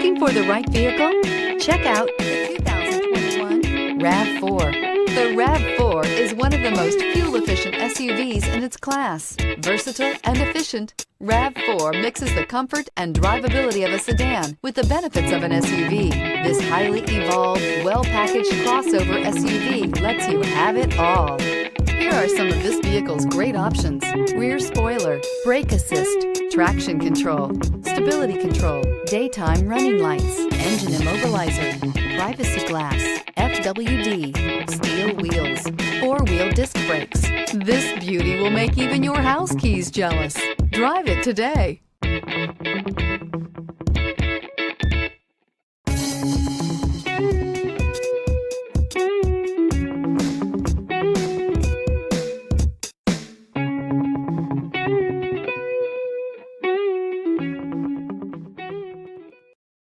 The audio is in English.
Looking for the right vehicle? Check out the 2021 RAV4. The RAV4 is one of the most fuel-efficient SUVs in its class. Versatile and efficient, RAV4 mixes the comfort and drivability of a sedan with the benefits of an SUV. This highly evolved, well-packaged crossover SUV lets you have it all. Here are some of this vehicle's great options: rear spoiler, brake assist, traction control, stability control, daytime running lights, engine immobilizer, privacy glass, FWD, steel wheels, four-wheel disc brakes. This beauty will make even your house keys jealous. Drive it today.